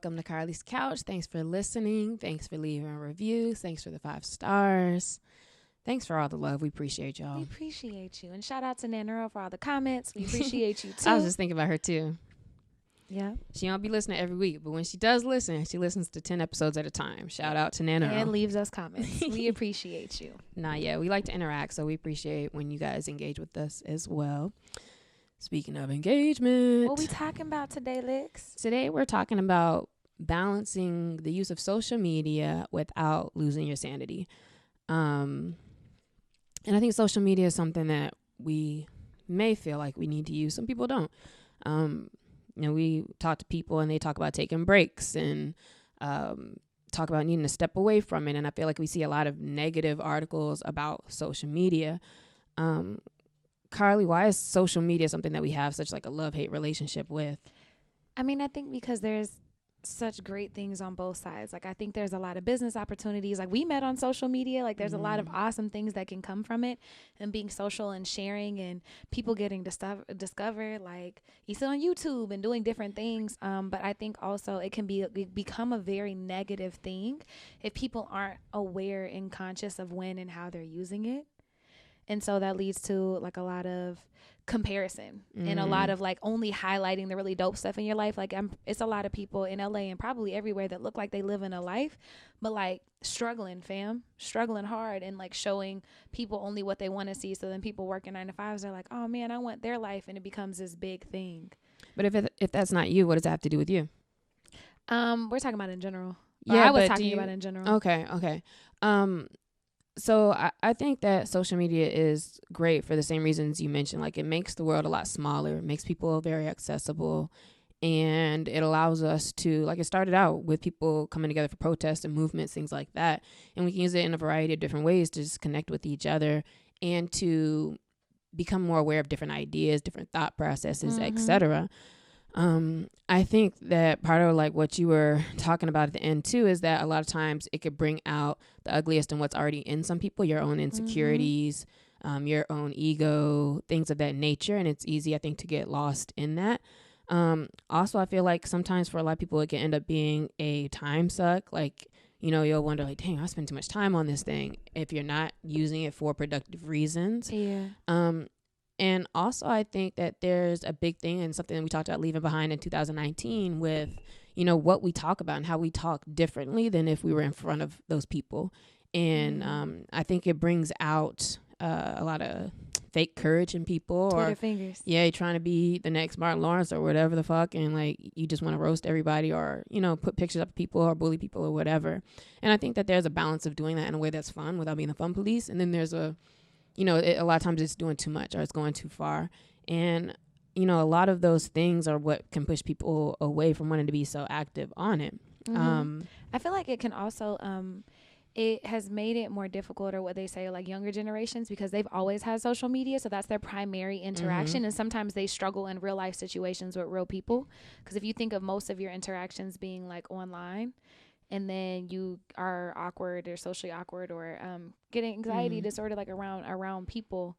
welcome to Carlie's Couch. Thanks for listening. Thanks for leaving reviews. Thanks for the 5 stars. Thanks for all the love. We appreciate y'all. We appreciate you. And shout out to Nanero for all the comments. We appreciate you too. I was just thinking about her too. Yeah. She don't be listening every week, but when she does listen, she listens to 10 episodes at a time. Shout out to Nanero. And leaves us comments. We appreciate you. We like to interact, so we appreciate when you guys engage with us as well. Speaking of engagement. What we talking about today, Lex? Today we're talking about balancing the use of social media without losing your sanity. And I think social media is something that we may feel like we need to use. Some people don't. We talk to people and they talk about taking breaks and talk about needing to step away from it. And I feel like we see a lot of negative articles about social media. Carlie, why is social media something that we have such like a love-hate relationship with? I mean, I think because there's such great things on both sides. Like, I think there's a lot of business opportunities. Like, we met on social media. Like, there's a lot of awesome things that can come from it, and being social and sharing and people getting discovered, like you see on YouTube and doing different things. But I think also it can become a very negative thing if people aren't aware and conscious of when and how they're using it. And so that leads to like a lot of comparison and a lot of like only highlighting the really dope stuff in your life. Like it's a lot of people in LA and probably everywhere that look like they live in a life, but like struggling hard and like showing people only what they want to see. So then people working 9-to-5s are like, oh man, I want their life. And it becomes this big thing. But if that's not you, what does that have to do with you? We're talking about in general. Yeah, I was talking about in general. Okay. So I think that social media is great for the same reasons you mentioned. Like, it makes the world a lot smaller, it makes people very accessible, and it allows us to, like, it started out with people coming together for protests and movements, things like that. And we can use it in a variety of different ways to just connect with each other and to become more aware of different ideas, different thought processes, etc. I think that part of like what you were talking about at the end too is that a lot of times it could bring out the ugliest in what's already in some people, your own insecurities, your own ego, things of that nature. And it's easy, I think, to get lost in that. Also, I feel like sometimes for a lot of people, it can end up being a time suck. Like, you know, you'll wonder like, dang, I spend too much time on this thing if you're not using it for productive reasons. Yeah. And also, I think that there's a big thing and something that we talked about leaving behind in 2019 with, you know, what we talk about and how we talk differently than if we were in front of those people. And I think it brings out a lot of fake courage in people. Twitter fingers. Yeah, you're trying to be the next Martin Lawrence or whatever the fuck. And like, you just want to roast everybody or, you know, put pictures up of people or bully people or whatever. And I think that there's a balance of doing that in a way that's fun without being the fun police. And then there's a lot of times it's doing too much or it's going too far. And, you know, a lot of those things are what can push people away from wanting to be so active on it. I feel like it can also, it has made it more difficult, or what they say, like younger generations, because they've always had social media. So that's their primary interaction. And sometimes they struggle in real life situations with real people. Because if you think of most of your interactions being like online, and then you are awkward or socially awkward or getting anxiety disorder like around people.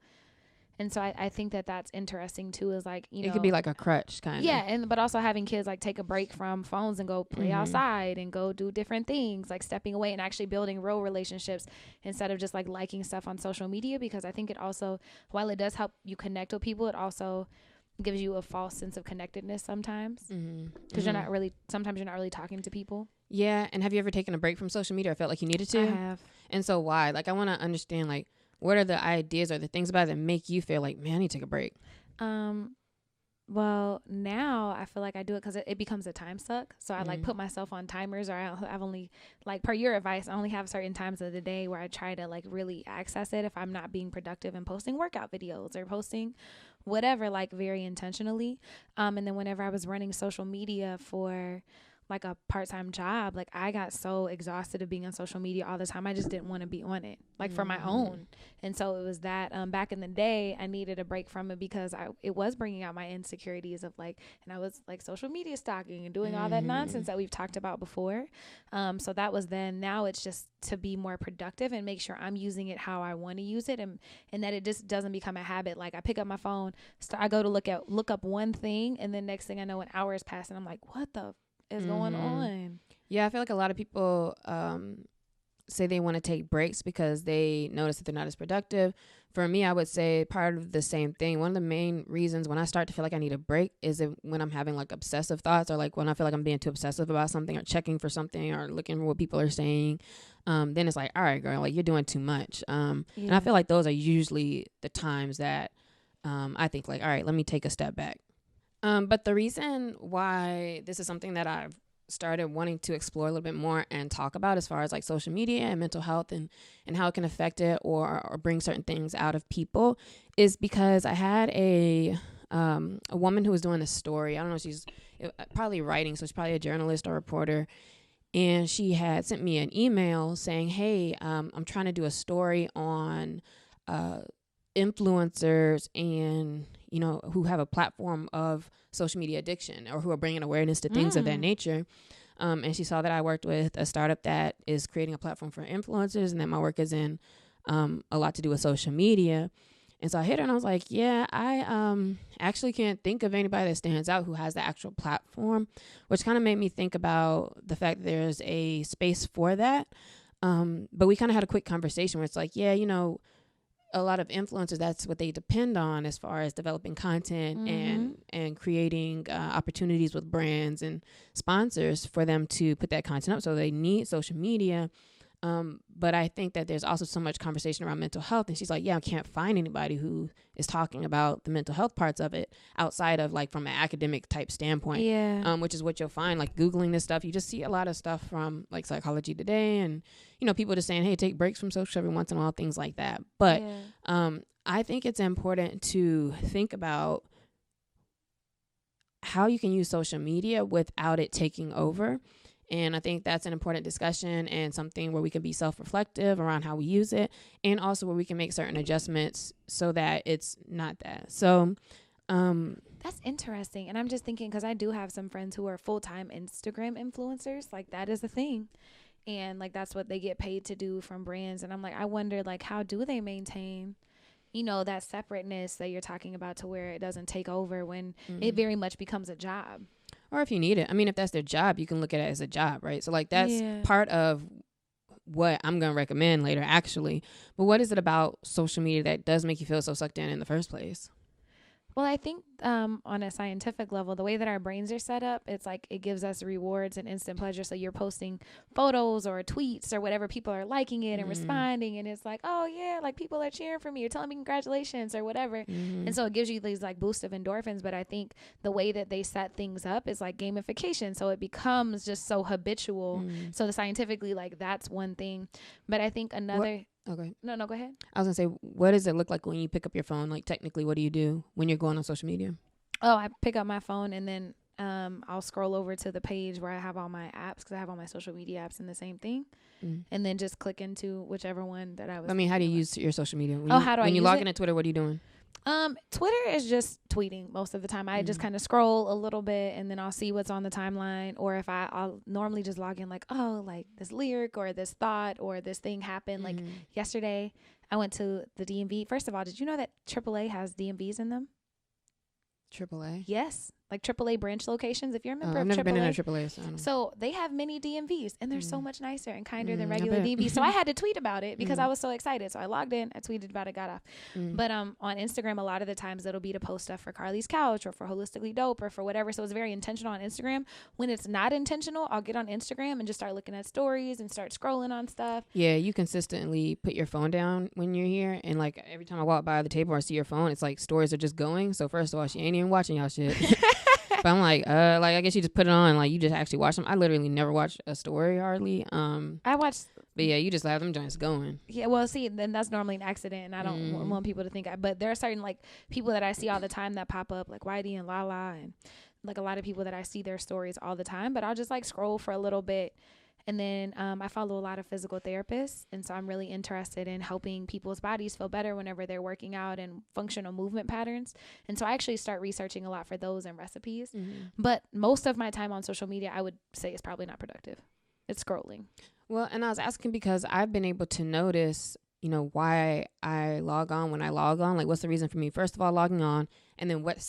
And so I think that that's interesting too, is like, you know, it could be like a crutch kind of. Yeah. But also having kids like take a break from phones and go play outside and go do different things, like stepping away and actually building real relationships instead of just like liking stuff on social media. Because I think it also, while it does help you connect with people, it also gives you a false sense of connectedness sometimes, because sometimes you're not really talking to people. Yeah. And have you ever taken a break from social media or felt like you needed to? I have. And so why? Like, I want to understand, like, what are the ideas or the things about it that make you feel like, man, I need to take a break? Well, now I feel like I do it because it becomes a time suck. So I like put myself on timers, or I've only, like, per your advice, I only have certain times of the day where I try to like really access it if I'm not being productive and posting workout videos or posting whatever, like very intentionally. And then whenever I was running social media for like a part-time job, like I got so exhausted of being on social media all the time. I just didn't want to be on it, like for my own. And so it was that back in the day, I needed a break from it because it was bringing out my insecurities of like, and I was like social media stalking and doing all that nonsense that we've talked about before. So that was then. Now it's just to be more productive and make sure I'm using it how I want to use it, and that it just doesn't become a habit. Like I pick up my phone, I go to look up one thing, and then next thing I know, an hour has passed and I'm like, what the is going on. Yeah, I feel like a lot of people say they want to take breaks because they notice that they're not as productive. For me, I would say part of the same thing. One of the main reasons when I start to feel like I need a break is when I'm having like obsessive thoughts, or like when I feel like I'm being too obsessive about something, or checking for something, or looking for what people are saying. Then it's like, all right, girl, like you're doing too much. And I feel like those are usually the times that I think like, all right, let me take a step back. But the reason why this is something that I've started wanting to explore a little bit more and talk about, as far as like social media and mental health and how it can affect it or bring certain things out of people, is because I had a woman who was doing a story. I don't know, she's probably writing, so she's probably a journalist or reporter. And she had sent me an email saying, hey, I'm trying to do a story on influencers and, you know, who have a platform of social media addiction, or who are bringing awareness to things of that nature. And she saw that I worked with a startup that is creating a platform for influencers, and that my work is in a lot to do with social media. And so I hit her and I was like, yeah, I actually can't think of anybody that stands out who has the actual platform, which kind of made me think about the fact that there's a space for that. But we kind of had a quick conversation where it's like, yeah, you know, a lot of influencers, that's what they depend on as far as developing content and creating opportunities with brands and sponsors for them to put that content up. So they need social media. But I think that there's also so much conversation around mental health. And she's like, yeah, I can't find anybody who is talking about the mental health parts of it outside of like from an academic type standpoint, which is what you'll find, like Googling this stuff. You just see a lot of stuff from like Psychology Today and, you know, people just saying, hey, take breaks from social every once in a while, things like that. But I think it's important to think about how you can use social media without it taking over. And I think that's an important discussion, and something where we can be self-reflective around how we use it, and also where we can make certain adjustments so that it's not that. So that's interesting. And I'm just thinking, because I do have some friends who are full-time Instagram influencers. Like, that is a thing. And like, that's what they get paid to do from brands. And I'm like, I wonder, like, how do they maintain, you know, that separateness that you're talking about, to where it doesn't take over when it very much becomes a job? Or if you need it. I mean, if that's their job, you can look at it as a job, right? So like, that's part of what I'm going to recommend later, actually. But what is it about social media that does make you feel so sucked in the first place? Well, I think on a scientific level, the way that our brains are set up, it's like it gives us rewards and instant pleasure. So you're posting photos or tweets or whatever, people are liking it and responding, and it's like, oh yeah, like people are cheering for me or telling me congratulations or whatever. And so it gives you these like boost of endorphins. But I think the way that they set things up is like gamification, so it becomes just so habitual. So scientifically, like, that's one thing. But I think another Okay. No, go ahead. I was going to say, what does it look like when you pick up your phone? Like, technically, what do you do when you're going on social media? Oh, I pick up my phone, and then I'll scroll over to the page where I have all my apps, because I have all my social media apps in the same thing. And then just click into whichever one that I was. I mean, how do you use your social media? When you log into Twitter, what are you doing? Twitter is just tweeting most of the time. I just kind of scroll a little bit, and then I'll see what's on the timeline. Or if I'll normally just log in like, oh, like this lyric or this thought or this thing happened. Like yesterday, I went to the DMV. First of all, did you know that AAA has DMVs in them? AAA? Yes. Like AAA branch locations. If you're a member I've of never AAA, been in a AAA. So they have many DMVs, and they're so much nicer and kinder than regular DMVs. So I had to tweet about it because I was so excited. So I logged in, I tweeted about it, got off. But on Instagram, a lot of the times it'll be to post stuff for Carlie's Couch or for Holistically Dope or for whatever. So it's very intentional on Instagram. When it's not intentional, I'll get on Instagram and just start looking at stories and start scrolling on stuff. Yeah, you consistently put your phone down when you're here, and like every time I walk by the table or see your phone, it's like stories are just going. So first of all, she ain't even watching y'all shit. But I'm like, I guess you just put it on, like you just actually watch them. I literally never watch a story hardly. I watch, but yeah, you just have them joints going. Yeah, well, see, then that's normally an accident, and I don't want people to think. But there are certain like people that I see all the time that pop up, like Whitey and Lala, and like a lot of people that I see their stories all the time. But I'll just like scroll for a little bit. And then I follow a lot of physical therapists. And so I'm really interested in helping people's bodies feel better whenever they're working out and functional movement patterns. And so I actually start researching a lot for those and recipes. But most of my time on social media, I would say, is probably not productive. It's scrolling. Well, and I was asking because I've been able to notice why I log on when I log on. Like, what's the reason for me, first of all, logging on, and then what's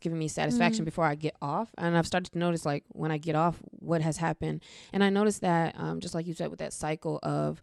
giving me satisfaction before I get off. And I've started to notice, like, when I get off, what has happened. And I noticed that, just like you said, with that cycle of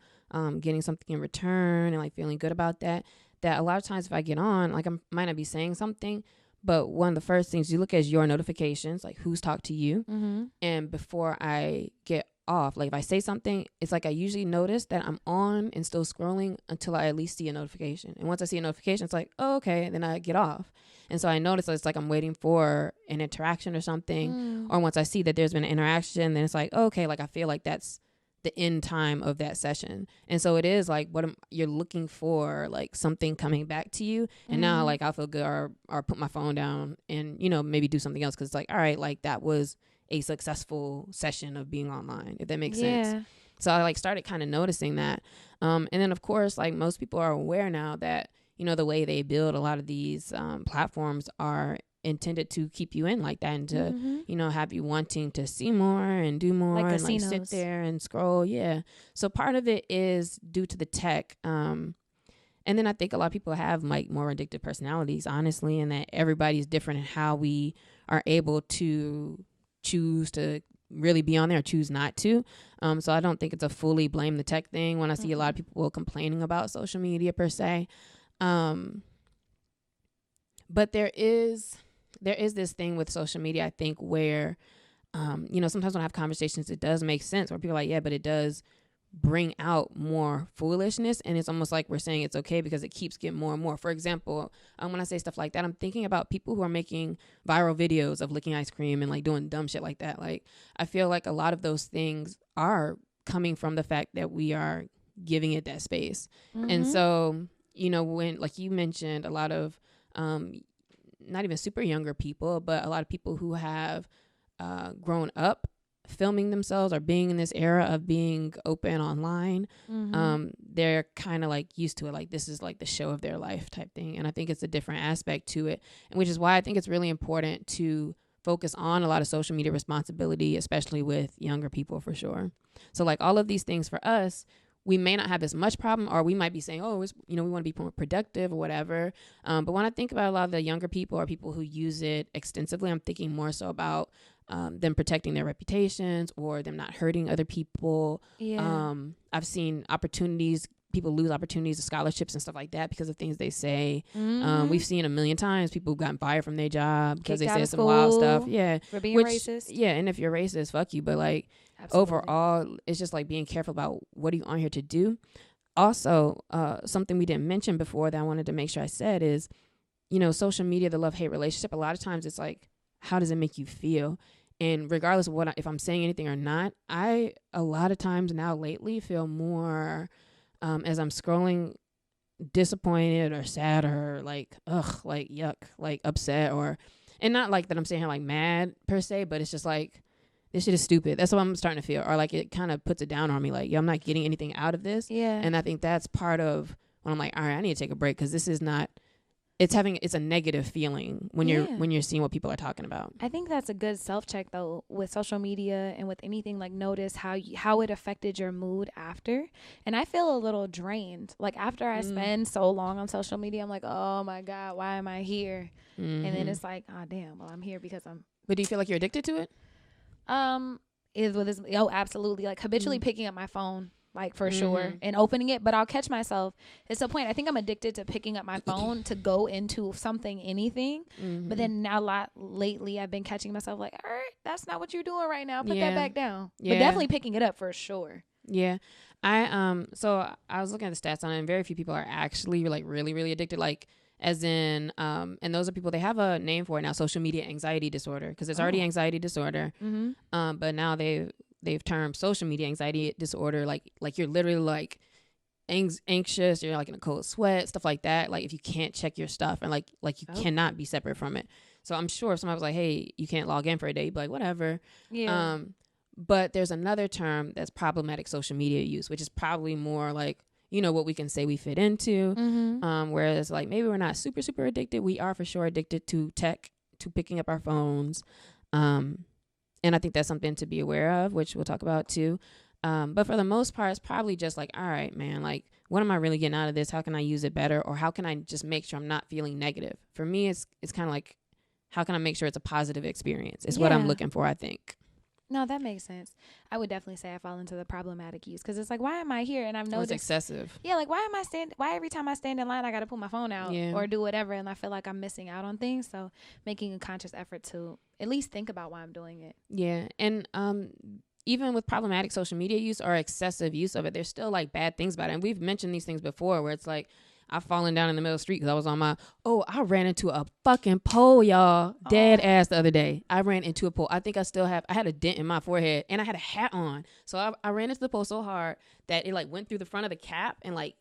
getting something in return and like feeling good about that a lot of times if I get on, like, I might not be saying something, but one of the first things you look at is your notifications, like who's talked to you. And before I get off, like if I say something, it's like I usually notice that I'm on and still scrolling until I at least see a notification. And once I see a notification, it's like, oh, okay, and then I get off. And so I notice that it's like I'm waiting for an interaction or something. Or once I see that there's been an interaction, then it's like, oh, okay, like I feel like that's the end time of that session. And so it is like you're looking for, like something coming back to you. And now like I'll feel good or put my phone down and, maybe do something else. Cause it's like, all right, like that was a successful session of being online, if that makes sense. So I like started kind of noticing that. And then of course, like most people are aware now that, the way they build a lot of these platforms are intended to keep you in like that and to have you wanting to see more and do more, like, and like sit there and scroll. So part of it is due to the tech, and then I think a lot of people have like more addictive personalities, honestly, and that everybody's different in how we are able to choose to really be on there or choose not to. So I don't think it's a fully blame the tech thing when I see a lot of people complaining about social media per se. But there is this thing with social media, I think, where, sometimes when I have conversations, it does make sense where people are like, yeah, but it does bring out more foolishness. And it's almost like we're saying it's okay because it keeps getting more and more. For example, when I say stuff like that, I'm thinking about people who are making viral videos of licking ice cream and like doing dumb shit like that. Like, I feel like a lot of those things are coming from the fact that we are giving it that space. And so, when, like you mentioned, a lot of, not even super younger people, but a lot of people who have grown up filming themselves or being in this era of being open online, they're kind of like used to it. Like, this is like the show of their life type thing. And I think it's a different aspect to it, and which is why I think it's really important to focus on a lot of social media responsibility, especially with younger people, for sure. So like all of these things for us, we may not have as much problem, or we might be saying, oh, we want to be more productive or whatever. But when I think about a lot of the younger people or people who use it extensively, I'm thinking more so about them protecting their reputations or them not hurting other people. I've seen people lose opportunities of scholarships and stuff like that because of things they say. We've seen a million times people who've gotten fired from their job because they said some wild stuff. For being racist. Yeah, and if you're racist, fuck you. But like, overall, it's just like being careful about what are you on here to do. Also, something we didn't mention before that I wanted to make sure I said is, social media, the love-hate relationship, a lot of times it's like, how does it make you feel? And regardless of if I'm saying anything or not, I, a lot of times now lately, feel more, as I'm scrolling, disappointed or sad or like, ugh, like yuck, like upset, and not like that I'm saying like mad per se, but it's just like, this shit is stupid. That's what I'm starting to feel. Or like it kind of puts it down on me. Like, yo, I'm not getting anything out of this. And I think that's part of when I'm like, all right, I need to take a break because this is not, it's a negative feeling when you're seeing what people are talking about. I think that's a good self-check though with social media and with anything. Like, notice how it affected your mood after. And I feel a little drained. Like, after I spend so long on social media, I'm like, oh my God, why am I here? And then it's like, oh damn, well, I'm here because I'm. But do you feel like you're addicted to it? Absolutely. Like, habitually picking up my phone, like, for sure, and opening it, but I'll catch myself. It's a point. I think I'm addicted to picking up my phone to go into anything. But then now lately I've been catching myself like, all right, that's not what you're doing right now. Put that back down. But definitely picking it up for sure. Yeah. So I was looking at the stats on it, and very few people are actually like really, really addicted. Like, as in, and those are people, they have a name for it now, social media anxiety disorder, because it's already anxiety disorder. But now they've termed social media anxiety disorder, like you're literally like anxious, you're like in a cold sweat, stuff like that. Like, if you can't check your stuff and like you cannot be separate from it. So I'm sure if somebody was like, hey, you can't log in for a day, you'd be like, whatever. But there's another term that's problematic social media use, which is probably more like, what we can say we fit into. Whereas like maybe we're not super, super addicted. We are for sure addicted to tech, to picking up our phones. And I think that's something to be aware of, which we'll talk about too. But for the most part, it's probably just like, all right, man, like what am I really getting out of this? How can I use it better? Or how can I just make sure I'm not feeling negative? For me, it's kind of like, how can I make sure it's a positive experience? It's what I'm looking for, I think. No, that makes sense. I would definitely say I fall into the problematic use, because it's like, why am I here? And I've noticed it's excessive. Yeah, like, why every time I stand in line, I got to pull my phone out or do whatever, and I feel like I'm missing out on things. So making a conscious effort to at least think about why I'm doing it. Yeah, and even with problematic social media use or excessive use of it, there's still like bad things about it. And we've mentioned these things before, where it's like, I've fallen down in the middle of the street because I was on I ran into a fucking pole, y'all. Dead ass the other day. I ran into a pole. I think I had a dent in my forehead and I had a hat on. So I ran into the pole so hard that it like went through the front of the cap, and like,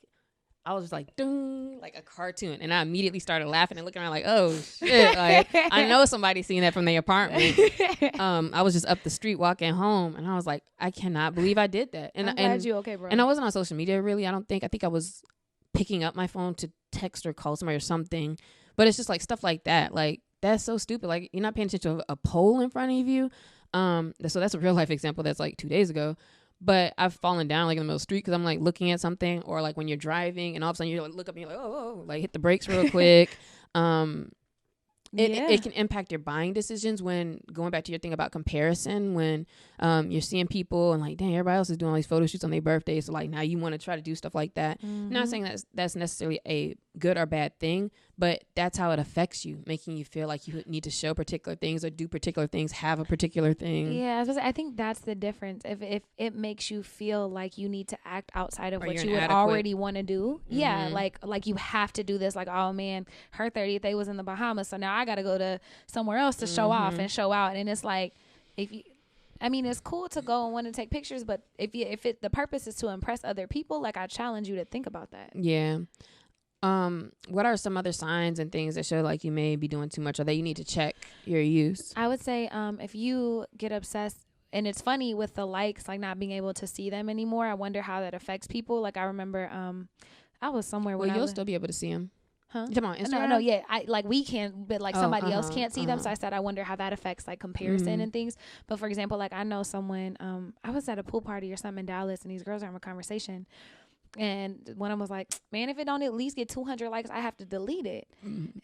I was just like, doom, like a cartoon. And I immediately started laughing and looking around like, oh shit. Like, I know somebody's seen that from their apartment. I was just up the street walking home, and I was like, I cannot believe I did that. And I'm glad you okay, bro. And I wasn't on social media really. I think I was picking up my phone to text or call somebody or something. But it's just like stuff like that. Like, that's so stupid. Like, you're not paying attention to a pole in front of you. So that's a real life example that's like 2 days ago. But I've fallen down like in the middle of the street because I'm like looking at something, or like when you're driving and all of a sudden you like look up and you're like, oh, like hit the brakes real quick. It can impact your buying decisions, when going back to your thing about comparison, when you're seeing people and like, dang, everybody else is doing all these photo shoots on their birthdays. So like now you want to try to do stuff like that. I'm not saying that's necessarily a good or bad thing, but that's how it affects you, making you feel like you need to show particular things or do particular things, have a particular thing. Yeah, I think that's the difference. If it makes you feel like you need to act outside of what you would already want to do. Yeah, like you have to do this. Like, oh man, her 30th day was in the Bahamas, so now I got to go to somewhere else to show off and show out. And it's like, it's cool to go and want to take pictures, but if the purpose is to impress other people, like, I challenge you to think about that. Yeah. What are some other signs and things that show like you may be doing too much or that you need to check your use? I would say if you get obsessed, and it's funny with the likes, like not being able to see them anymore, I wonder how that affects people. Like, I remember I was somewhere when you'll still be able to see them. Huh? Come on, Instagram? No, yeah. We can, but like somebody else can't see them. So I said, I wonder how that affects like comparison and things. But for example, like I know someone, I was at a pool party or something in Dallas, and these girls are having a conversation. And one of them was like, man, if it don't at least get 200 likes, I have to delete it.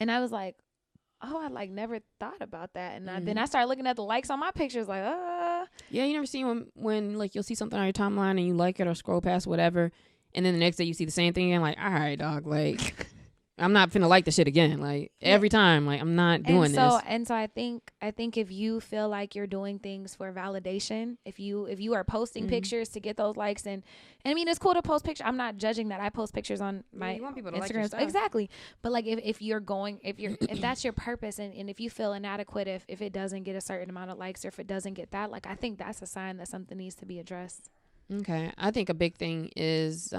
And I was like, oh, I like never thought about that. And then I started looking at the likes on my pictures like, Yeah, you never see when like you'll see something on your timeline and you like it or scroll past whatever. And then the next day you see the same thing and like, all right, dog, like... I'm not finna like the shit again. Like every time, like I'm not doing this. And so I think if you feel like you're doing things for validation, if you are posting pictures to get those likes, and I mean, it's cool to post pictures. I'm not judging that. I post pictures on my you want people to Instagram. Like your stuff. Exactly. But like if that's your purpose, and if you feel inadequate, if it doesn't get a certain amount of likes, or if it doesn't get that, like I think that's a sign that something needs to be addressed. Okay. I think a big thing is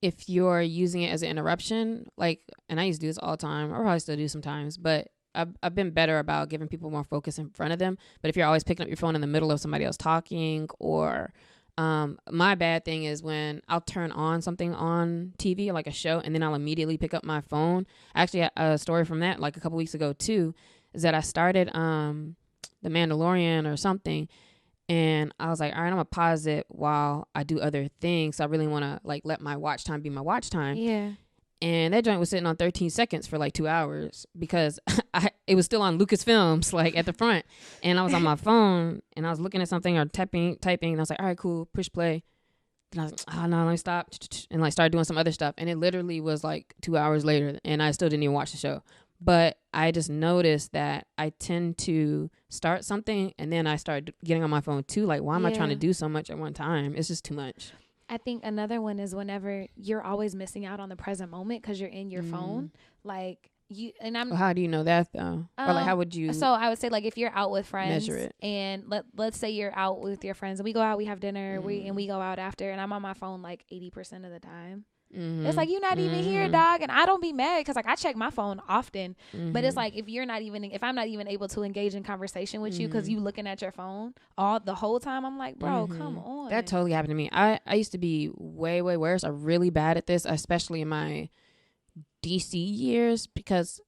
if you're using it as an interruption, like, and I used to do this all the time, I probably still do sometimes, but I've been better about giving people more focus in front of them. But if you're always picking up your phone in the middle of somebody else talking, or my bad thing is when I'll turn on something on TV, like a show, and then I'll immediately pick up my phone. Actually, a story from that, like a couple weeks ago too, is that I started The Mandalorian or something. And I was like, all right, I'm going to pause it while I do other things. So I really want to like let my watch time be my watch time. Yeah. And that joint was sitting on 13 seconds for like 2 hours because it was still on Lucasfilms, like at the front. And I was on my phone and I was looking at something or typing. And I was like, all right, cool, push play. Then I was like, oh no, let me stop. And like started doing some other stuff. And it literally was like 2 hours later and I still didn't even watch the show. But I just noticed that I tend to start something and then I start getting on my phone too. Like, why am I trying to do so much at one time? It's just too much. I think another one is whenever you're always missing out on the present moment because you're in your phone. Like well, how do you know that though? Or like how would you? So I would say like if you're out with friends, measure it. And let's say you're out with your friends and we go out, we have dinner, we go out after, and I'm on my phone like 80% of the time. It's like, you're not even here, dog. And I don't be mad because like I check my phone often, but it's like if I'm not even able to engage in conversation with you because you looking at your phone the whole time, I'm like, bro, come on. That totally happened to me. I used to be way worse. I'm really bad at this, especially in my DC years, because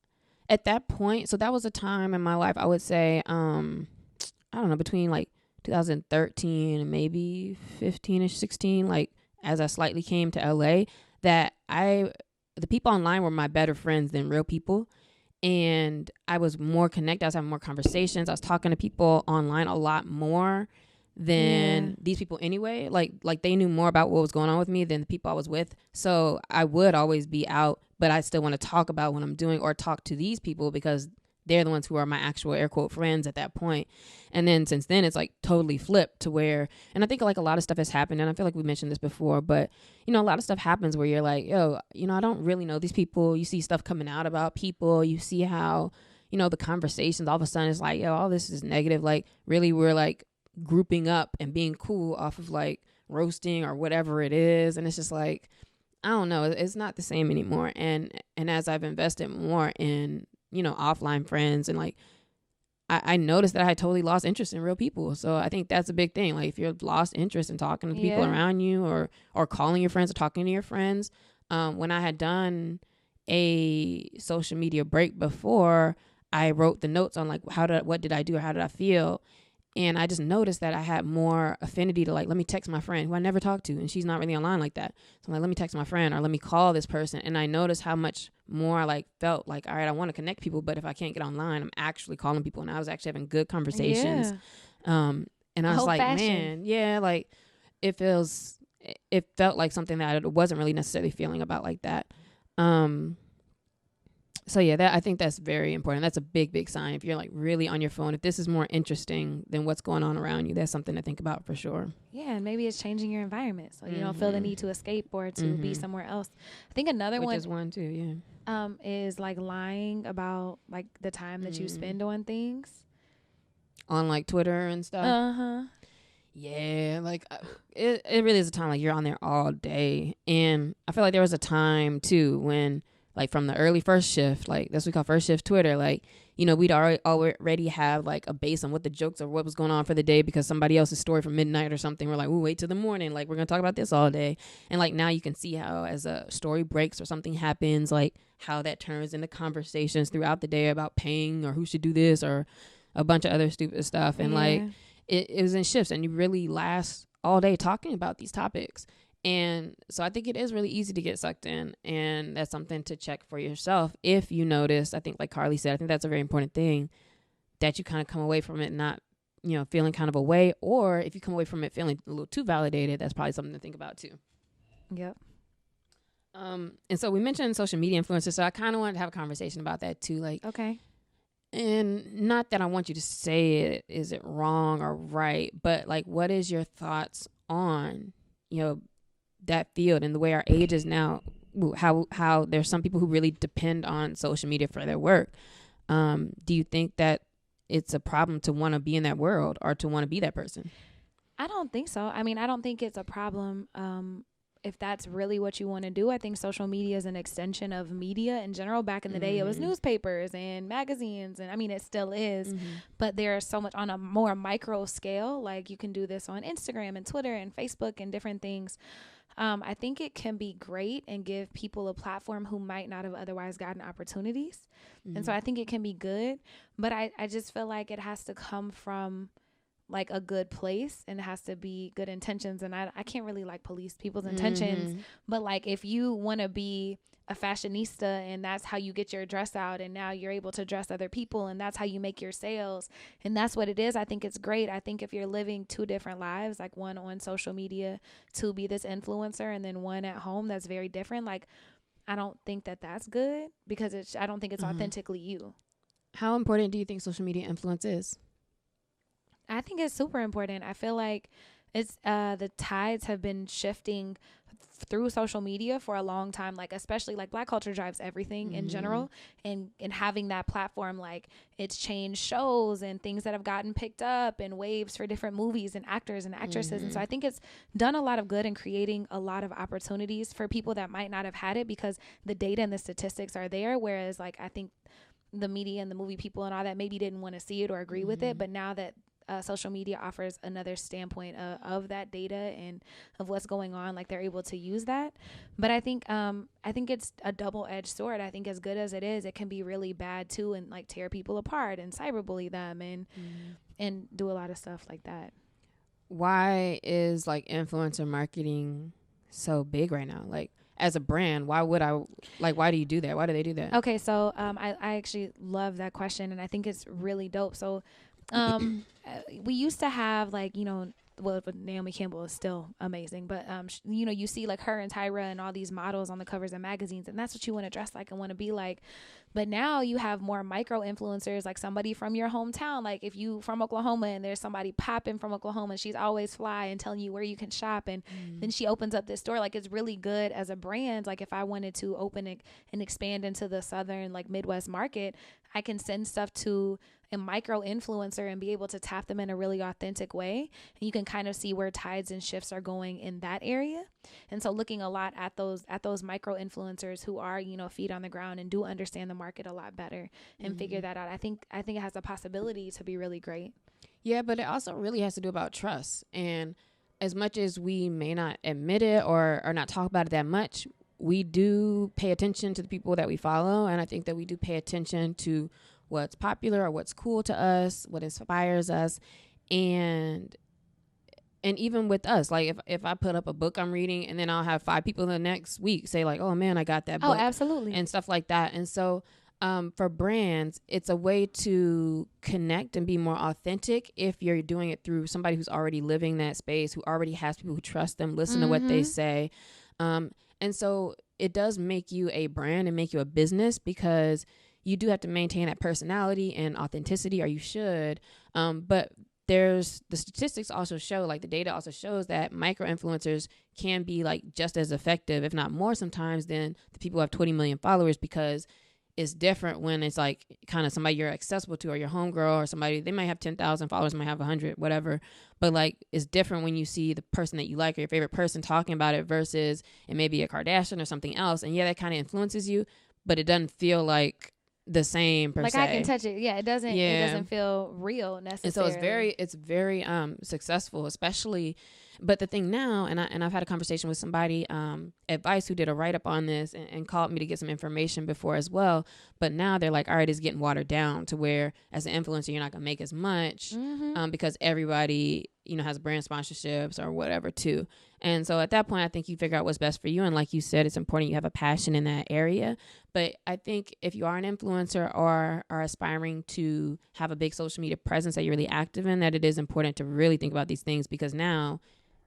at that point, so that was a time in my life, I would say, I don't know, between like 2013 and maybe 15ish, 16, like as I slightly came to LA, that the people online were my better friends than real people. And I was more connected. I was having more conversations. I was talking to people online a lot more than these people anyway. Like they knew more about what was going on with me than the people I was with. So I would always be out, but I still want to talk about what I'm doing or talk to these people because they're the ones who are my actual air quote friends at that point. And then since then, it's like totally flipped to where, and I think like a lot of stuff has happened, and I feel like we mentioned this before, but you know, a lot of stuff happens where you're like, yo, you know, I don't really know these people. You see stuff coming out about people. You see how, you know, the conversations all of a sudden it's like, yo, all this is negative. Like really we're like grouping up and being cool off of like roasting or whatever it is. And it's just like, I don't know, it's not the same anymore. And as I've invested more in, you know, offline friends, and like I noticed that I had totally lost interest in real people. So I think that's a big thing. Like if you're lost interest in talking to the people around you or calling your friends or talking to your friends. When I had done a social media break before, I wrote the notes on like what did I do or how did I feel? And I just noticed that I had more affinity to like, let me text my friend who I never talked to, and she's not really online like that. So I'm like, let me text my friend or let me call this person. And I noticed how much more I like felt like, all right, I want to connect people, but if I can't get online, I'm actually calling people. And I was actually having good conversations. And I was like, man, yeah, like it felt like something that I wasn't really necessarily feeling about like that. So yeah, I think that's very important. That's a big, big sign. If you're like really on your phone, if this is more interesting than what's going on around you, that's something to think about for sure. Yeah, and maybe it's changing your environment so you don't feel the need to escape or to be somewhere else. I think another one is one too, yeah. Is like lying about like the time that you spend on things. On like Twitter and stuff. Yeah, like it really is a time like you're on there all day. And I feel like there was a time too when like from the early first shift, like that's what we call first shift Twitter, like, you know, we'd already have like a base on what the jokes or what was going on for the day because somebody else's story from midnight or something. We're like, we'll wait till the morning. Like we're going to talk about this all day. And like now you can see how as a story breaks or something happens, like how that turns into conversations throughout the day about paying or who should do this or a bunch of other stupid stuff. And like it was in shifts and you really last all day talking about these topics. And so I think it is really easy to get sucked in, and that's something to check for yourself. If you notice, I think like Carlie said, I think that's a very important thing, that you kind of come away from it not, you know, feeling kind of away, or if you come away from it feeling a little too validated, that's probably something to think about too. Yep. And so we mentioned social media influencers, so I kind of wanted to have a conversation about that too. Like, okay. And not that I want you to say it, is it wrong or right, but like, what is your thoughts on, you know, that field and the way our age is now, how there's some people who really depend on social media for their work. Do you think that it's a problem to want to be in that world or to want to be that person? I don't think so. I mean, I don't think it's a problem if that's really what you want to do. I think social media is an extension of media in general. Back in the day, it was newspapers and magazines, and I mean, it still is, but there's so much on a more micro scale. Like you can do this on Instagram and Twitter and Facebook and different things. I think it can be great and give people a platform who might not have otherwise gotten opportunities. And so I think it can be good, but I just feel like it has to come from like a good place and it has to be good intentions. And I can't really like police people's intentions, but like if you want to be a fashionista and that's how you get your dress out and now you're able to dress other people and that's how you make your sales and that's what it is, I think it's great. I think if you're living two different lives, like one on social media to be this influencer and then one at home that's very different, like I don't think that that's good because I don't think it's authentically you. How important do you think social media influence is? I think it's super important. I feel like it's the tides have been shifting through social media for a long time, like especially like Black culture drives everything in general, and having that platform, like it's changed shows and things that have gotten picked up and waves for different movies and actors and actresses. And so I think it's done a lot of good in creating a lot of opportunities for people that might not have had it because the data and the statistics are there. Whereas like I think the media and the movie people and all that maybe didn't want to see it or agree with it, but now that social media offers another standpoint of that data and of what's going on, like they're able to use that. But I think it's a double-edged sword. I think as good as it is, it can be really bad too and like tear people apart and cyberbully them and do a lot of stuff like that. Why is like influencer marketing so big right now. Like, as a brand, why do you do that? Why do they do that? Okay, so I actually love that question, and I think it's really dope. So we used to have, like, well, but Naomi Campbell is still amazing, but you see like her and Tyra and all these models on the covers of magazines, and that's what you want to dress like and want to be like. But now you have more micro influencers, like somebody from your hometown. Like if you from Oklahoma and there's somebody popping from Oklahoma, she's always fly and telling you where you can shop, and then she opens up this store. Like, it's really good as a brand. Like, if I wanted to open it and expand into the southern, like, Midwest market, I can send stuff to a micro influencer and be able to tap them in a really authentic way. And you can kind of see where tides and shifts are going in that area. And so looking a lot at those micro influencers who are, feet on the ground and do understand the market a lot better and figure that out. I think it has the possibility to be really great. Yeah, but it also really has to do about trust. And as much as we may not admit it or not talk about it that much, we do pay attention to the people that we follow. And I think that we do pay attention to what's popular or what's cool to us, what inspires us. And even with us, like if I put up a book I'm reading, and then I'll have 5 people the next week say like, oh man, I got that book. Oh, absolutely. And stuff like that. And so for brands, it's a way to connect and be more authentic if you're doing it through somebody who's already living that space, who already has people who trust them, listen to what they say. And so it does make you a brand and make you a business, because you do have to maintain that personality and authenticity, or you should. But there's the statistics also show, like the data also shows that micro influencers can be like just as effective, if not more sometimes, than the people who have 20 million followers, because it's different when it's like kind of somebody you're accessible to, or your homegirl, or somebody, they might have 10,000 followers, might have 100, whatever. But like, it's different when you see the person that you like or your favorite person talking about it versus it may be a Kardashian or something else. And yeah, that kind of influences you, but it doesn't feel like the same per se. Like I can touch it. Yeah, it doesn't. Yeah. It doesn't feel real necessarily. And so it's very successful, especially. But the thing now, and I've had a conversation with somebody at Vice who did a write-up on this and called me to get some information before as well. But now they're like, all right, it's getting watered down to where as an influencer, you're not going to make as much because everybody, has brand sponsorships or whatever too. And so at that point, I think you figure out what's best for you. And like you said, it's important you have a passion in that area. But I think if you are an influencer or are aspiring to have a big social media presence that you're really active in, that it is important to really think about these things, because now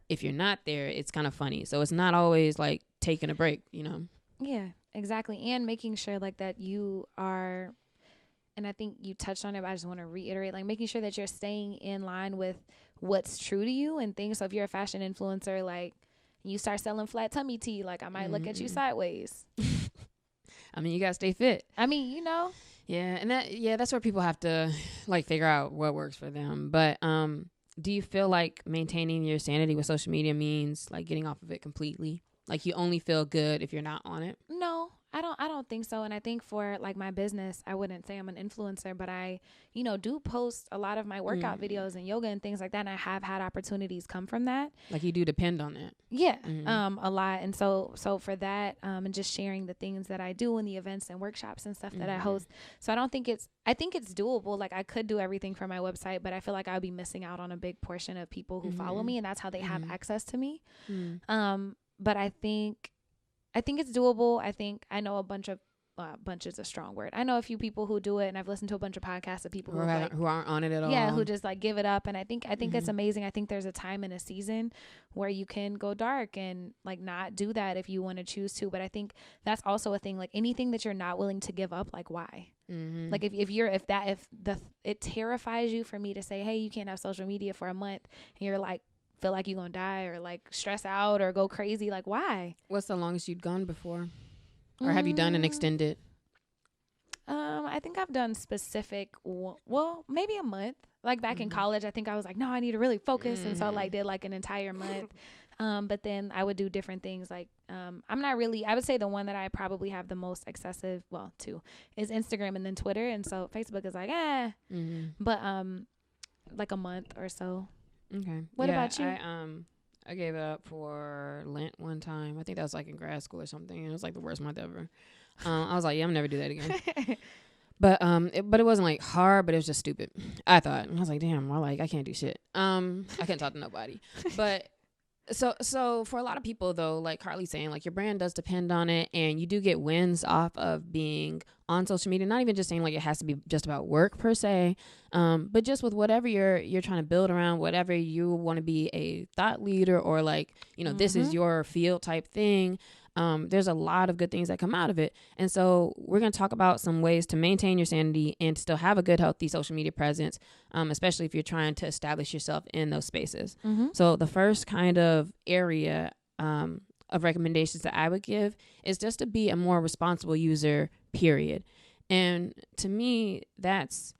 if you're not there, it's kind of funny. So it's not always like taking a break, Yeah, exactly. And making sure like that you are, and I think you touched on it, but I just want to reiterate, like making sure that you're staying in line with what's true to you and things. So if you're a fashion influencer, like you start selling flat tummy tea, like I might look at you sideways. I mean, you got to stay fit. I mean, Yeah. And that's where people have to like figure out what works for them. But, do you feel like maintaining your sanity with social media means like getting off of it completely? Like you only feel good if you're not on it? No, I don't think so. And I think for like my business, I wouldn't say I'm an influencer, but I, do post a lot of my workout videos and yoga and things like that. And I have had opportunities come from that. Like you do depend on that. Yeah. A lot. And so for that, and just sharing the things that I do and the events and workshops and stuff that I host. So I think it's doable. Like I could do everything from my website, but I feel like I would be missing out on a big portion of people who follow me, and that's how they have access to me. But I think it's doable. I think I know a bunch is a strong word. I know a few people who do it, and I've listened to a bunch of podcasts of people who aren't on it at all. Yeah, who just like give it up. And I think it's amazing. I think there's a time and a season where you can go it and like not do that if you want to choose to. But I think that's also a thing. Like anything that you're not willing to give up, like why? Like if it terrifies you for me to say, hey, you can't have social media for a month, and you're like, feel like you're gonna die or like stress out or go crazy, like why? What's the longest you'd gone before? Or have you done an extended? I think I've done specific, maybe a month. Like back in college, I think I was like, no, I need to really focus. And so like did like an entire month. But then I would do different things. Like, I would say the one that I probably have the most excessive, two, is Instagram and then Twitter. And so Facebook is like, but, like a month or so. Okay. What about you? I gave it up for Lent one time. I think that was like in grad school or something. It was like the worst month ever. I was like, yeah, I'm never do that again. But it wasn't like hard, but it was just stupid. I thought. I was like, damn, I can't do shit. I can't talk to nobody. But So for a lot of people though, like Carlie's saying, like your brand does depend on it, and you do get wins off of being on social media. Not even just saying like it has to be just about work per se, but just with whatever you're trying to build around, whatever you want to be a thought leader or like, you know, this is your field type thing. There's a lot of good things that come out of it. And so we're going to talk about some ways to maintain your sanity and still have a good, healthy social media presence, especially if you're trying to establish yourself in those spaces. So the first kind of area of recommendations that I would give is just to be a more responsible user, period. And to me, that's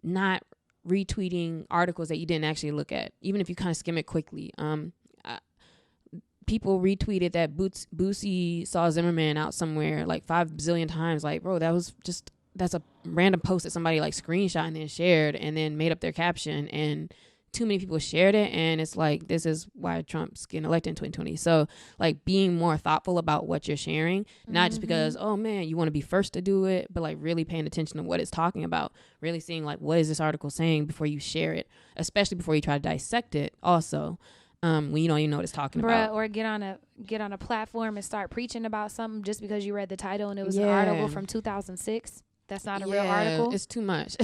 not retweeting articles that you didn't actually look at, even if you kind of skim it quickly. People retweeted that Boosie saw Zimmerman out somewhere like 5 zillion times. Like, bro, that's a random post that somebody like screenshot and then shared and then made up their caption, and too many people shared it. And it's like, this is why Trump's getting elected in 2020. So like being more thoughtful about what you're sharing, not just because, oh man, you want to be first to do it, but like really paying attention to what it's talking about, really seeing like, what is this article saying before you share it, especially before you try to dissect it also. When you don't even know what it's talking about. Or get on a platform and start preaching about something just because you read the title and it was an article from 2006. That's not a real article. It's too much.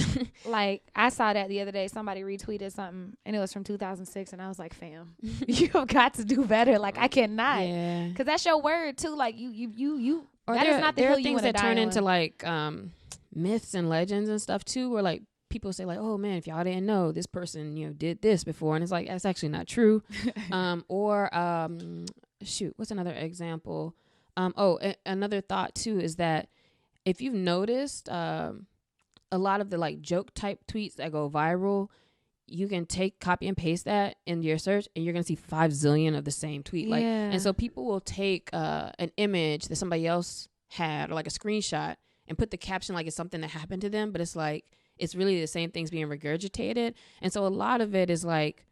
Like, I saw that the other day. Somebody retweeted something and it was from 2006, and I was like, fam, you have got to do better. Like, I cannot. Yeah. Because that's your word too. Like, you or that is not the hill you want to die on. There are things that turn into like myths and legends and stuff too, where like people say like, oh man, if y'all didn't know, this person, you know, did this before, and it's like, that's actually not true. Shoot, what's another example? Another thought too is that if you've noticed, a lot of the like joke type tweets that go viral, you can copy and paste that in your search, and you're gonna see 5 zillion of the same tweet. Like, and so people will take an image that somebody else had or like a screenshot and put the caption like it's something that happened to them, but it's like, it's really the same things being regurgitated. And so a lot of it is like,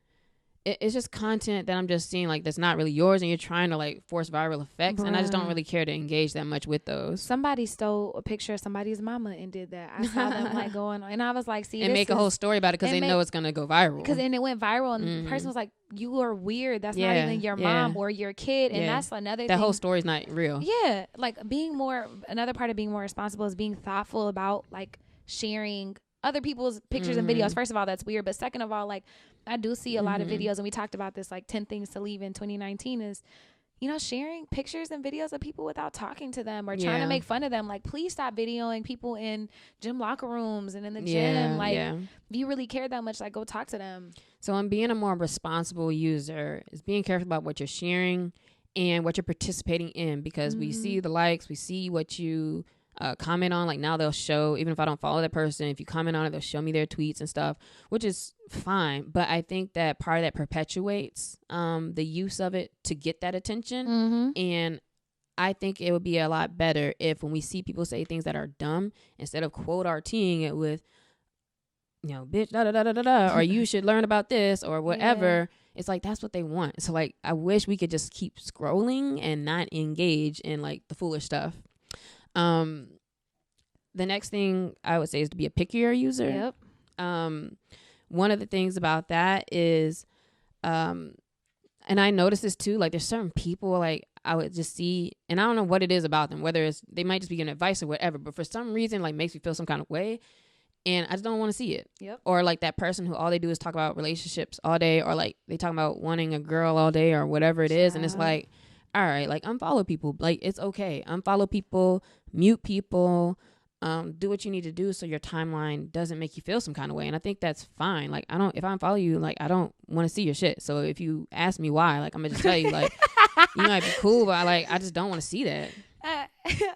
it's just content that I'm just seeing like that's not really yours, and you're trying to like force viral effects. Bruh. And I just don't really care to engage that much with those. Somebody stole a picture of somebody's mama and did that. I saw them like going on, and I was like, see, and make a whole story about it because they know it's going to go viral. Because then it went viral, and the person was like, you are weird. That's not even your mom or your kid. And that's another thing. That whole story's not real. Yeah. Like another part of being more responsible is being thoughtful about like sharing other people's pictures and videos. First of all, that's weird. But second of all, like, I do see a lot of videos, and we talked about this, like 10 things to leave in 2019 is, you know, sharing pictures and videos of people without talking to them or trying to make fun of them. Like, please stop videoing people in gym locker rooms and in the gym. Like, if you really care that much, like, go talk to them. So in being a more responsible user is being careful about what you're sharing and what you're participating in, because we see the likes, we see what you comment on. Like, now they'll show, even if I don't follow that person, if you comment on it, they'll show me their tweets and stuff, which is fine. But I think that part of that perpetuates the use of it to get that attention. And I think it would be a lot better if when we see people say things that are dumb, instead of quote RTing it with, you know, bitch, da da da da da da, or you should learn about this or whatever. It's like, that's what they want. So like, I wish we could just keep scrolling and not engage in like the foolish stuff. The next thing I would say is to be a pickier user. One of the things about that is, and I noticed this too, like there's certain people like I would just see, and I don't know what it is about them, whether it's, they might just be giving advice or whatever, but for some reason, like makes me feel some kind of way. And I just don't want to see it. Or like that person who all they do is talk about relationships all day, or like they talk about wanting a girl all day or whatever it is. And it's like, all right, like unfollow people. Like, it's okay. Unfollow people, mute people, do what you need to do so your timeline doesn't make you feel some kind of way. And I think that's fine. Like, if I unfollow you, like, I don't want to see your shit. So if you ask me why, like, I'm going to just tell you, like, you might be cool, but I just don't want to see that.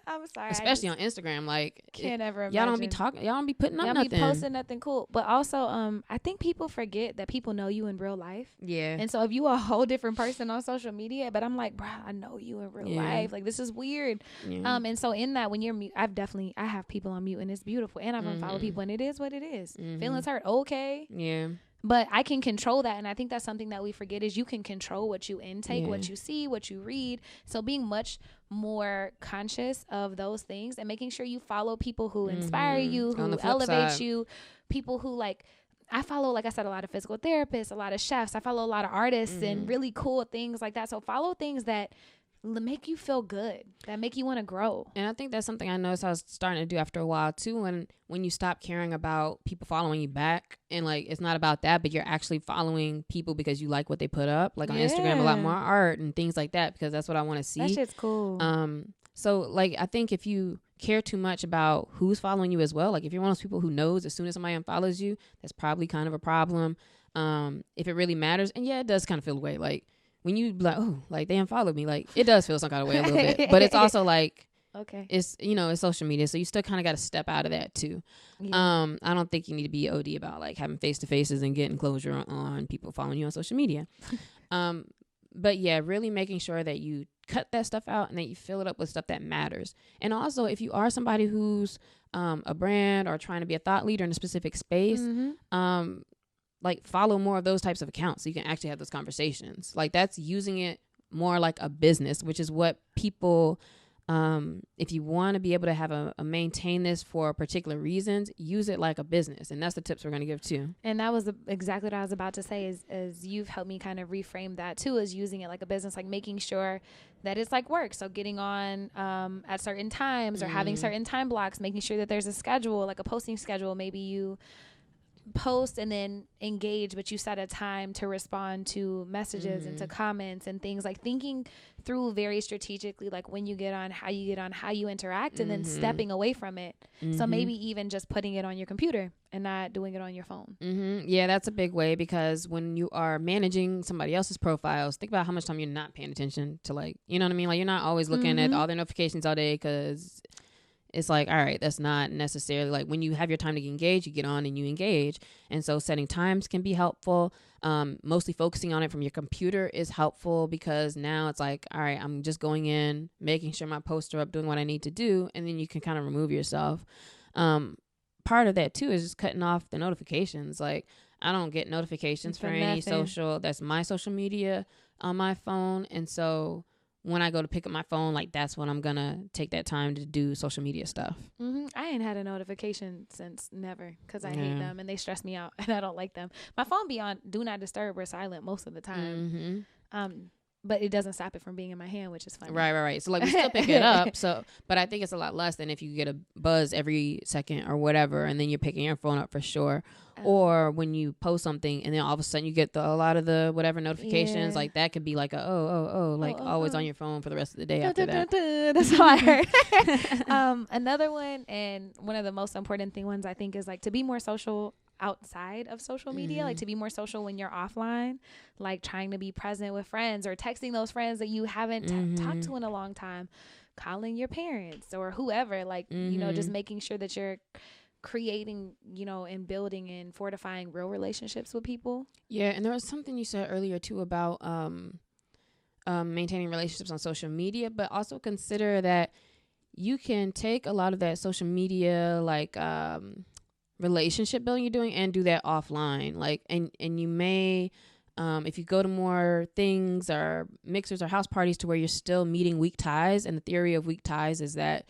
I'm sorry. Especially on Instagram, like, can't ever imagine. Y'all don't be talking. Y'all don't be putting up y'all nothing. Be posting nothing cool. But also, I think people forget that people know you in real life. And so if you a whole different person on social media, but I'm like, bro, I know you in real life. Like, this is weird. And so in that, when you're mute, I have people on mute, and it's beautiful. And I've unfollowed people, and it is what it is. Feelings hurt. Okay. But I can control that. And I think that's something that we forget, is you can control what you intake, what you see, what you read. So being much more conscious of those things and making sure you follow people who inspire you, who elevate you, people who like I follow, like I said, a lot of physical therapists, a lot of chefs. I follow a lot of artists and really cool things like that. So follow things that make you feel good, that make you want to grow. And I think that's something I noticed I was starting to do after a while too, when you stop caring about people following you back, and like it's not about that, but you're actually following people because you like what they put up, like on Instagram, a lot more art and things like that, because that's what I want to see. That shit's cool. So like I think if you care too much about who's following you as well, like if you're one of those people who knows as soon as somebody unfollows you, that's probably kind of a problem. If it really matters, and yeah, it does kind of feel the way, like when you like, oh, like they unfollowed me, like it does feel some kind of way a little bit, but it's also like, okay, it's, you know, it's social media, so you still kind of got to step out of that too. I don't think you need to be OD about like having face to faces and getting closure on people following you on social media. But yeah, really making sure that you cut that stuff out and that you fill it up with stuff that matters. And also, if you are somebody who's a brand or trying to be a thought leader in a specific space, like follow more of those types of accounts so you can actually have those conversations. Like that's using it more like a business, which is what people, if you want to be able to have a maintain this for particular reasons, use it like a business. And that's the tips we're going to give too. And that was exactly what I was about to say, is you've helped me kind of reframe that too, is using it like a business, like making sure that it's like work. So getting on at certain times, or having certain time blocks, making sure that there's a schedule, like a posting schedule. Maybe you post and then engage, but you set a time to respond to messages and to comments and things, like thinking through very strategically, like when you get on, how you interact, and then stepping away from it. So maybe even just putting it on your computer and not doing it on your phone. Yeah, that's a big way, because when you are managing somebody else's profiles, think about how much time you're not paying attention to, like, you know what I mean? Like you're not always looking at all their notifications all day, because it's like, all right, that's not necessarily, like when you have your time to engage, you get on and you engage. And so setting times can be helpful. Mostly focusing on it from your computer is helpful, because now it's like, all right, I'm just going in, making sure my posts are up, doing what I need to do. And then you can kind of remove yourself. Part of that too is just cutting off the notifications. Like I don't get notifications for any social, that's my social media on my phone. And so when I go to pick up my phone, like that's when I'm gonna take that time to do social media stuff. I ain't had a notification since never, because I hate them and they stress me out and I don't like them. My phone be on do not disturb or silent most of the time. But it doesn't stop it from being in my hand, which is funny. Right. So like we still pick it up. So, but I think it's a lot less than if you get a buzz every second or whatever, and then you're picking your phone up for sure. Or when you post something and then all of a sudden you get a lot of the whatever notifications, like that could be like a always on your phone for the rest of the day after that. That's how I heard. Another one, and one of the most important ones I think, is like to be more social outside of social media, like to be more social when you're offline, like trying to be present with friends, or texting those friends that you haven't talked to in a long time, calling your parents or whoever, like you know, just making sure that you're creating, you know, and building and fortifying real relationships with people. Yeah, and there was something you said earlier too about maintaining relationships on social media, but also consider that you can take a lot of that social media like relationship building you're doing and do that offline, like and you may if you go to more things or mixers or house parties to where you're still meeting weak ties, and the theory of weak ties is that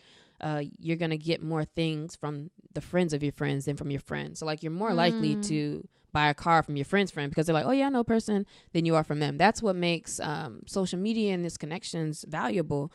you're going to get more things from the friends of your friends than from your friends. So like you're more likely to buy a car from your friend's friend because they're like, oh yeah, I know a person, than you are from them. That's what makes social media and these connections valuable,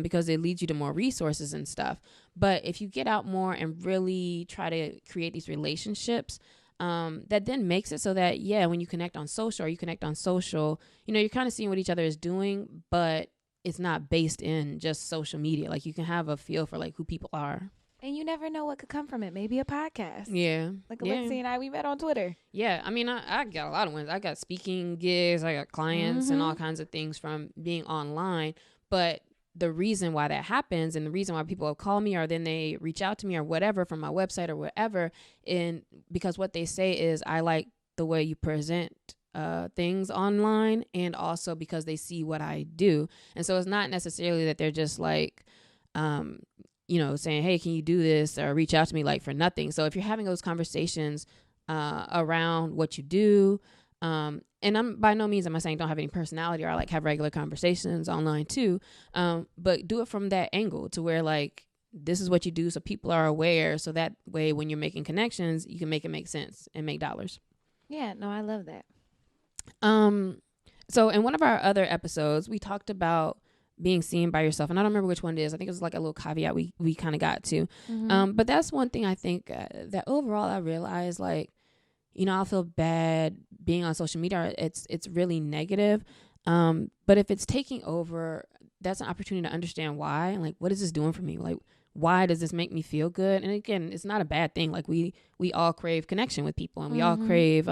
because it leads you to more resources and stuff. But if you get out more and really try to create these relationships, that then makes it so that, yeah, when you connect on social, you know, you're kind of seeing what each other is doing, but it's not based in just social media. Like you can have a feel for like who people are. And you never know what could come from it. Maybe a podcast. Yeah. Like Alexi and I, we met on Twitter. Yeah. I mean, I got a lot of ones. I got speaking gigs. I got clients and all kinds of things from being online. But the reason why that happens, and the reason why people call me, or then they reach out to me or whatever from my website or whatever, and because what they say is, I like the way you present things online, and also because they see what I do. And so it's not necessarily that they're just like, you know, saying, hey, can you do this, or reach out to me like for nothing. So if you're having those conversations around what you do, and I'm by no means am I saying don't have any personality, or I like have regular conversations online too, but do it from that angle to where like this is what you do, so people are aware, so that way when you're making connections, you can make it make sense and make dollars. Yeah, no, I love that. So in one of our other episodes, we talked about being seen by yourself, and I don't remember which one it is. I think it was like a little caveat we kind of got to. But that's one thing I think that overall I realized, like, you know, I'll feel bad being on social media. It's really negative. But if it's taking over, that's an opportunity to understand why. Like, what is this doing for me? Like, why does this make me feel good? And again, it's not a bad thing. Like, we all crave connection with people, and we all crave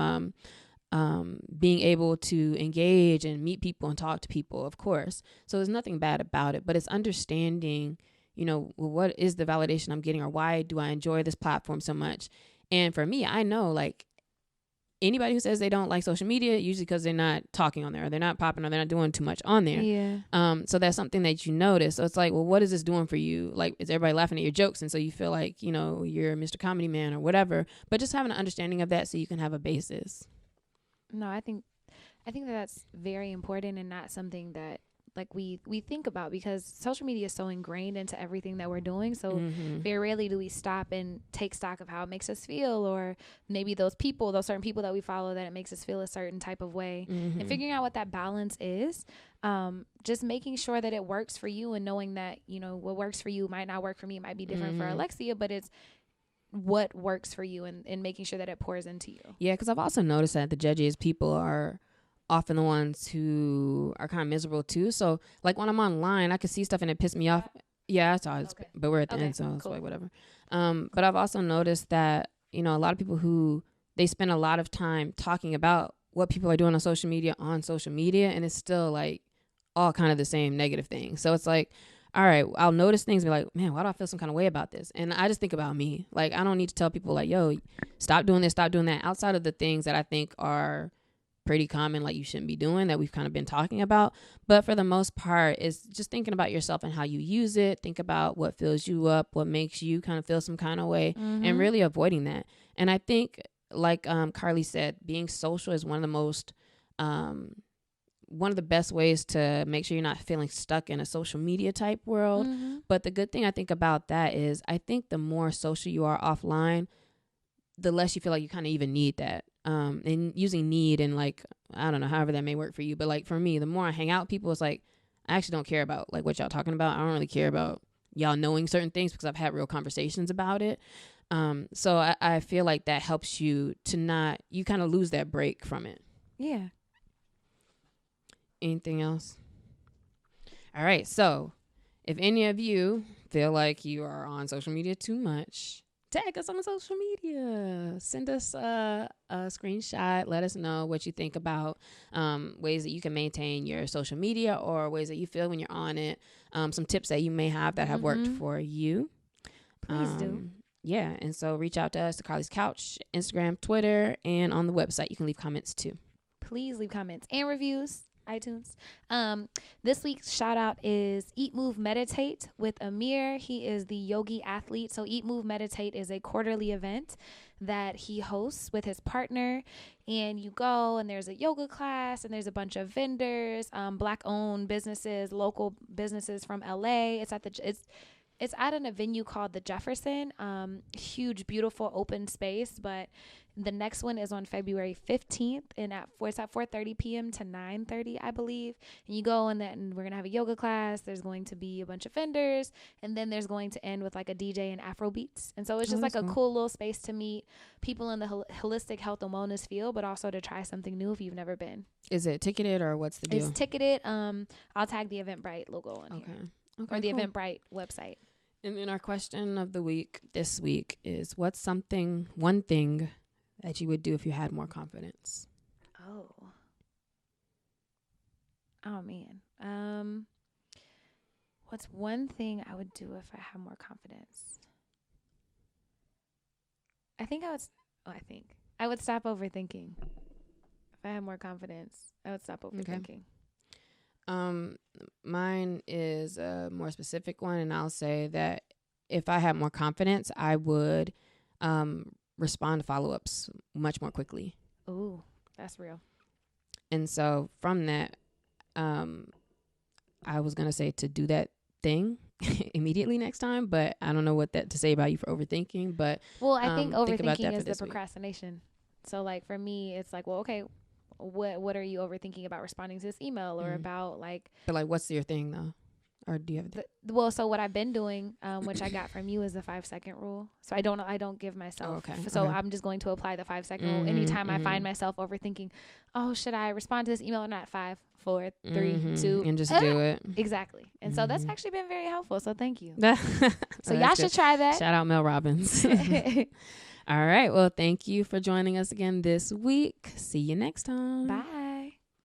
being able to engage and meet people and talk to people, of course. So there's nothing bad about it, but it's understanding, you know, well, what is the validation I'm getting, or why do I enjoy this platform so much? And for me, I know, like, anybody who says they don't like social media, usually because they're not talking on there, or they're not popping, or they're not doing too much on there. Yeah. So that's something that you notice. So it's like, well, what is this doing for you? Like, is everybody laughing at your jokes? And so you feel like, you know, you're Mr. Comedy Man or whatever, but just having an understanding of that so you can have a basis. No, I think that's very important, and not something that like we think about, because social media is so ingrained into everything that we're doing. So very rarely do we stop and take stock of how it makes us feel, or maybe those certain people that we follow, that it makes us feel a certain type of way, and figuring out what that balance is. Just making sure that it works for you, and knowing that, you know, what works for you might not work for me, it might be different for Alexia, but it's what works for you, and making sure that it pours into you. Yeah, because I've also noticed that the judgiest people are often the ones who are kind of miserable too. So like when I'm online, I can see stuff and it pisses me off. Yeah, I saw it, but we're at the end, so it's like whatever. But I've also noticed that, you know, a lot of people who, they spend a lot of time talking about what people are doing on social media, and it's still like all kind of the same negative thing. So it's like, all right, I'll notice things and be like, man, why do I feel some kind of way about this? And I just think about me. Like, I don't need to tell people like, yo, stop doing this, stop doing that, outside of the things that I think are pretty common, like you shouldn't be doing, that we've kind of been talking about. But for the most part, it's just thinking about yourself and how you use it. Think about what fills you up, what makes you kind of feel some kind of way, and really avoiding that. And I think, like Carlie said, being social is one of the most one of the best ways to make sure you're not feeling stuck in a social media type world. But the good thing I think about that is, I think the more social you are offline, the less you feel like you kind of even need that. And using need, and like, I don't know, however that may work for you, but like for me, the more I hang out with people, it's like, I actually don't care about like what y'all talking about. I don't really care about y'all knowing certain things, because I've had real conversations about it. So I feel like that helps you to not, you kind of lose that break from it. Yeah. Anything else? All right. So if any of you feel like you are on social media too much, tag us on social media. Send us a screenshot. Let us know what you think about ways that you can maintain your social media, or ways that you feel when you're on it. Some tips that you may have that have worked for you. Please do. Yeah. And so reach out to us, to Carlie's Couch, Instagram, Twitter, and on the website. You can leave comments too. Please leave comments and reviews. iTunes. This week's shout out is Eat, Move, Meditate with Amir. He is the yogi athlete. So Eat, Move, Meditate is a quarterly event that he hosts with his partner, and you go and there's a yoga class, and there's a bunch of vendors, black owned businesses, local businesses from LA. It's at a venue called the Jefferson. Huge, beautiful open space. But the next one is on February 15th, and it's at 4:30 p.m. to 9:30, I believe. And you go, and then we're gonna have a yoga class. There's going to be a bunch of vendors, and then there's going to end with like a DJ and Afro beats. And so it's just like a cool little space to meet people in the holistic health and wellness field, but also to try something new if you've never been. Is it ticketed, or what's the deal? It's ticketed. I'll tag the Eventbrite logo on here. Okay, or the Eventbrite website. And then our question of the week this week is, what's one thing that you would do if you had more confidence? Oh man. What's one thing I would do if I had more confidence? I would stop overthinking. If I had more confidence, I would stop overthinking. Okay. Mine is a more specific one, and I'll say that if I had more confidence, I would respond to follow-ups much more quickly. Ooh, that's real. And so from that, I was going to say to do that thing immediately next time, but I don't know what that to say about you for overthinking. But well, I think overthinking is the week. procrastination. So like for me, it's like, well, okay, what are you overthinking about responding to this email or about like? But like, what's your thing though? Or do you have well, so what I've been doing, which I got from you, is the 5-second rule. So I don't give myself. So I'm just going to apply the 5-second rule anytime I find myself overthinking. Oh, should I respond to this email or not? 5, 4, 3, 2, and just do it. Exactly. And so that's actually been very helpful. So thank you. So y'all should try that. Shout out Mel Robbins. All right. Well, thank you for joining us again this week. See you next time. Bye.